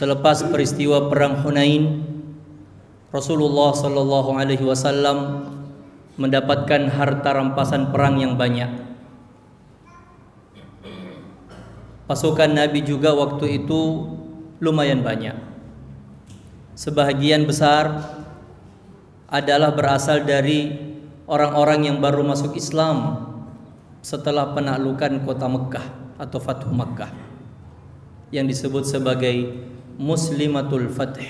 Selepas peristiwa perang Hunain, Rasulullah sallallahu alaihi wasallam mendapatkan harta rampasan perang yang banyak. Pasukan Nabi juga waktu itu lumayan banyak. Sebahagian besar adalah berasal dari orang-orang yang baru masuk Islam setelah penaklukan kota Mekkah atau Fathu Mekkah, yang disebut sebagai Muslimatul Fath.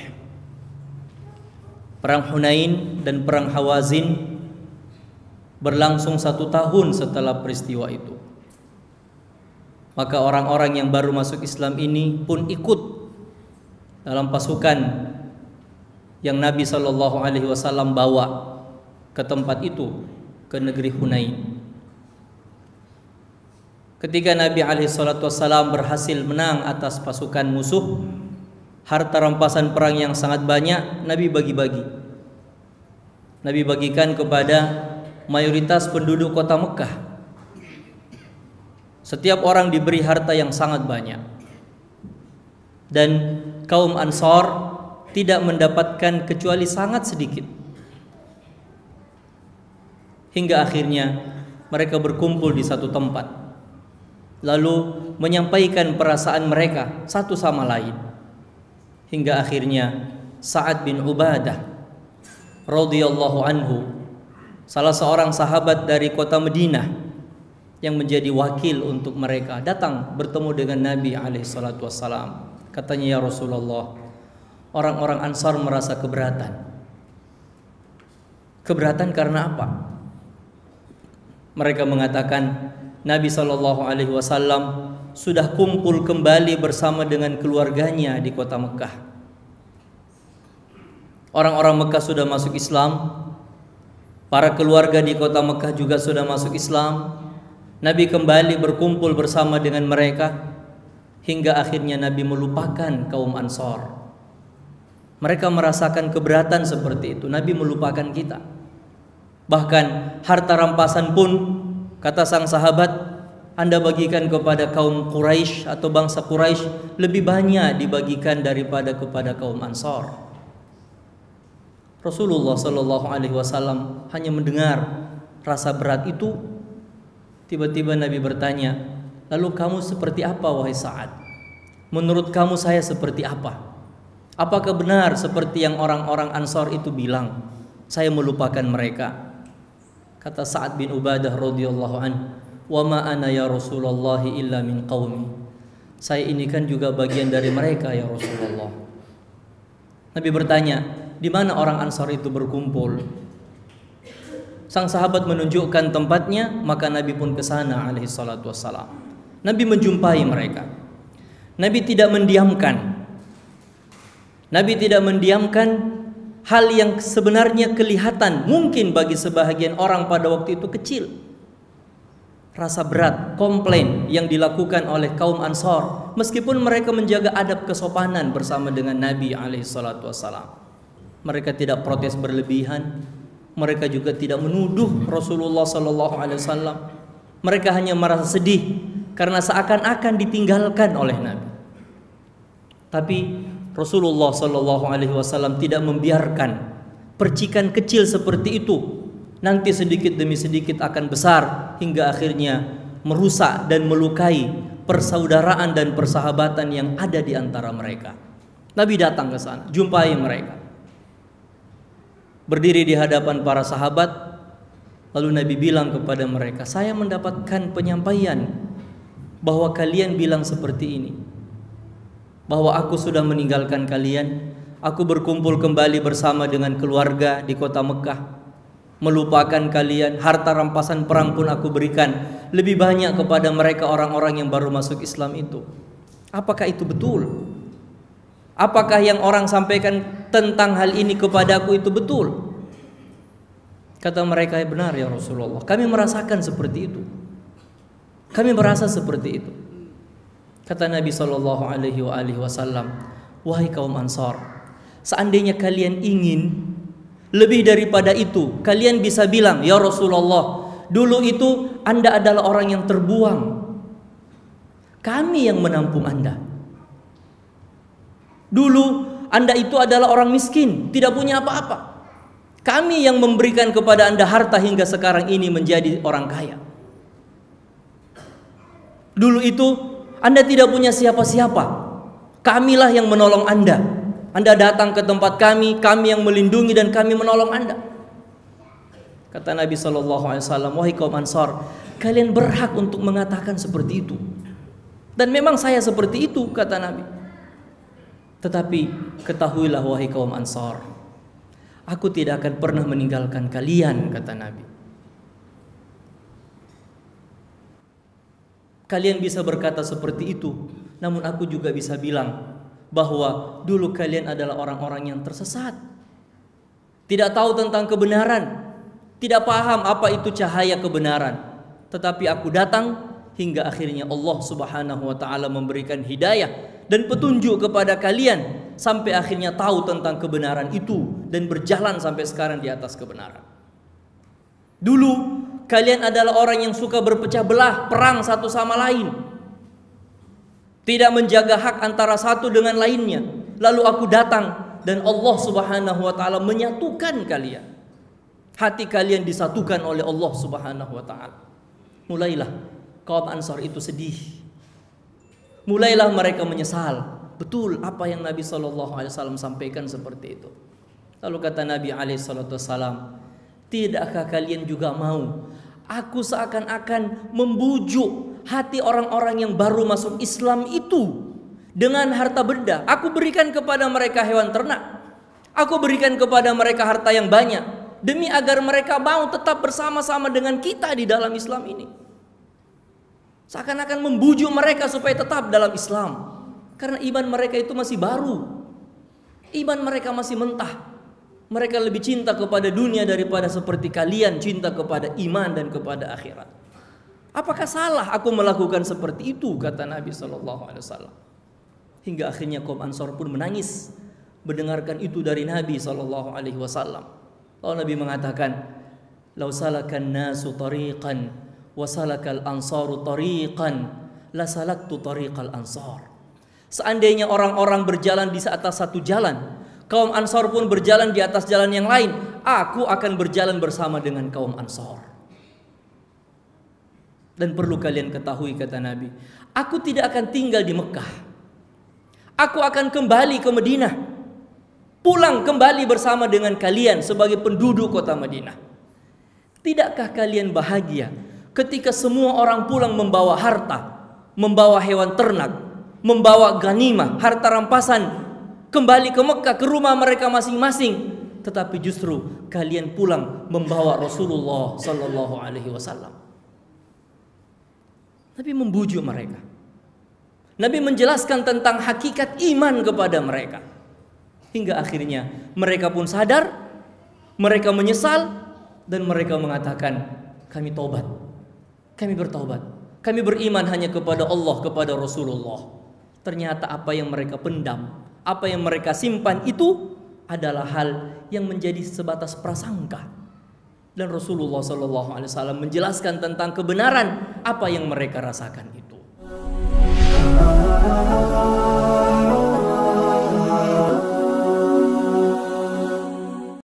Perang Hunain dan perang Hawazin berlangsung 1 tahun setelah peristiwa itu. Maka orang-orang yang baru masuk Islam ini pun ikut dalam pasukan yang Nabi Shallallahu Alaihi Wasallam bawa ke tempat itu, ke negeri Hunain. Ketika Nabi Alaihi Wasallam berhasil menang atas pasukan musuh, harta rampasan perang yang sangat banyak Nabi bagi-bagi. Nabi bagikan kepada mayoritas penduduk kota Mekkah. Setiap orang diberi harta yang sangat banyak. Dan kaum Ansar tidak mendapatkan kecuali sangat sedikit. Hingga akhirnya mereka berkumpul di satu tempat, lalu menyampaikan perasaan mereka satu sama lain. Hingga akhirnya Sa'ad bin Ubadah radhiyallahu anhu, salah seorang sahabat dari kota Madinah yang menjadi wakil untuk mereka, datang bertemu dengan Nabi alaihi salatu wassalam. Katanya, ya Rasulullah, orang-orang Ansar merasa keberatan. Keberatan karena apa? Mereka mengatakan Nabi Shallallahu Alaihi Wasallam sudah kumpul kembali bersama dengan keluarganya di kota Mekkah. Orang-orang Mekkah sudah masuk Islam, para keluarga di kota Mekkah juga sudah masuk Islam. Nabi kembali berkumpul bersama dengan mereka, hingga akhirnya Nabi melupakan kaum Ansar. Mereka merasakan keberatan seperti itu. Nabi melupakan kita. Bahkan harta rampasan pun, kata sang sahabat, Anda bagikan kepada kaum Quraisy atau bangsa Quraisy lebih banyak dibagikan daripada kepada kaum Ansar. Rasulullah Shallallahu Alaihi Wasallam hanya mendengar rasa berat itu. Tiba-tiba Nabi bertanya, lalu kamu seperti apa wahai Sa'ad? Menurut kamu saya seperti apa? Apakah benar seperti yang orang-orang Ansar itu bilang, saya melupakan mereka? Kata Sa'ad bin Ubadah radhiyallahu anhu, wa ma ana ya Rasulullah illa min qaumi. Saya ini kan juga bagian dari mereka ya Rasulullah. Nabi bertanya, di mana orang Ansar itu berkumpul? Sang sahabat menunjukkan tempatnya, maka Nabi pun ke sana alaihi salatu wassalam. Nabi menjumpai mereka. Nabi tidak mendiamkan. Nabi tidak mendiamkan hal yang sebenarnya kelihatan mungkin bagi sebahagian orang pada waktu itu kecil. Rasa berat, komplain yang dilakukan oleh kaum Ansar, meskipun mereka menjaga adab kesopanan bersama dengan Nabi alaihi salatu wassalam. Mereka tidak protes berlebihan. Mereka juga tidak menuduh Rasulullah sallallahu alaihi wasallam. Mereka hanya merasa sedih karena seakan-akan ditinggalkan oleh Nabi. Tapi Rasulullah sallallahu alaihi wasallam tidak membiarkan percikan kecil seperti itu nanti sedikit demi sedikit akan besar hingga akhirnya merusak dan melukai persaudaraan dan persahabatan yang ada di antara mereka. Nabi datang ke sana, jumpai mereka. Berdiri di hadapan para sahabat, lalu Nabi bilang kepada mereka, saya mendapatkan penyampaian bahwa kalian bilang seperti ini, bahwa aku sudah meninggalkan kalian, aku berkumpul kembali bersama dengan keluarga di kota Mekkah, melupakan kalian, harta rampasan perang pun aku berikan lebih banyak kepada mereka orang-orang yang baru masuk Islam itu. Apakah itu betul? Apakah yang orang sampaikan tentang hal ini kepadaku itu betul? Kata mereka, ya benar ya Rasulullah, kami merasakan seperti itu. Kami merasa seperti itu. Kata Nabi Shallallahu Alaihi Wasallam, wahai kaum Ansar, seandainya kalian ingin lebih daripada itu, kalian bisa bilang, ya Rasulullah, dulu itu Anda adalah orang yang terbuang, kami yang menampung Anda. Dulu Anda itu adalah orang miskin, tidak punya apa-apa. Kami yang memberikan kepada Anda harta hingga sekarang ini menjadi orang kaya. Dulu itu Anda tidak punya siapa-siapa. Kamilah yang menolong Anda. Anda datang ke tempat kami yang melindungi dan kami menolong Anda. Kata Nabi SAW, wahai kaum Ansar, kalian berhak untuk mengatakan seperti itu. Dan memang saya seperti itu, kata Nabi. Tetapi ketahuilah wahai kaum Ansar, aku tidak akan pernah meninggalkan kalian, kata Nabi. Kalian bisa berkata seperti itu, namun aku juga bisa bilang bahwa dulu kalian adalah orang-orang yang tersesat, tidak tahu tentang kebenaran, tidak paham apa itu cahaya kebenaran. Tetapi aku datang hingga akhirnya Allah Subhanahu wa taala memberikan hidayah dan petunjuk kepada kalian sampai akhirnya tahu tentang kebenaran itu dan berjalan sampai sekarang di atas kebenaran. Dulu kalian adalah orang yang suka berpecah belah, perang satu sama lain, tidak menjaga hak antara satu dengan lainnya. Lalu aku datang dan Allah Subhanahu wa taala menyatukan kalian. Hati kalian disatukan oleh Allah Subhanahu wa taala. Mulailah kaum Ansar itu sedih. Mulailah mereka menyesal. Betul apa yang Nabi SAW sampaikan seperti itu. Lalu kata Nabi SAW, tidakkah kalian juga mau aku seakan-akan membujuk hati orang-orang yang baru masuk Islam itu dengan harta benda? Aku berikan kepada mereka hewan ternak, aku berikan kepada mereka harta yang banyak, demi agar mereka mau tetap bersama-sama dengan kita di dalam Islam ini. Seakan-akan membujuk mereka supaya tetap dalam Islam, karena iman mereka itu masih baru, iman mereka masih mentah. Mereka lebih cinta kepada dunia daripada seperti kalian cinta kepada iman dan kepada akhirat. Apakah salah aku melakukan seperti itu, kata Nabi SAW. Hingga akhirnya kaum Ansar pun menangis mendengarkan itu dari Nabi SAW. Lalu Nabi mengatakan, "Lau salakan nasu tariqan wa salakal ansaru tariqan la salaktu tariqal ansar." Seandainya orang-orang berjalan di atas satu jalan, kaum Ansar pun berjalan di atas jalan yang lain, aku akan berjalan bersama dengan kaum Ansar. Dan perlu kalian ketahui, kata Nabi, aku tidak akan tinggal di Mekah. Aku akan kembali ke Madinah, pulang kembali bersama dengan kalian sebagai penduduk kota Madinah. Tidakkah kalian bahagia ketika semua orang pulang membawa harta, membawa hewan ternak, membawa ganimah, harta rampasan, kembali ke Mekah, ke rumah mereka masing-masing, tetapi justru kalian pulang membawa Rasulullah Sallallahu Alaihi Wasallam. Nabi membujuk mereka. Nabi menjelaskan tentang hakikat iman kepada mereka. Hingga akhirnya mereka pun sadar, mereka menyesal, dan mereka mengatakan, kami taubat, kami bertaubat, kami beriman hanya kepada Allah, kepada Rasulullah. Ternyata apa yang mereka pendam, apa yang mereka simpan itu adalah hal yang menjadi sebatas prasangka. Dan Rasulullah SAW menjelaskan tentang kebenaran apa yang mereka rasakan itu.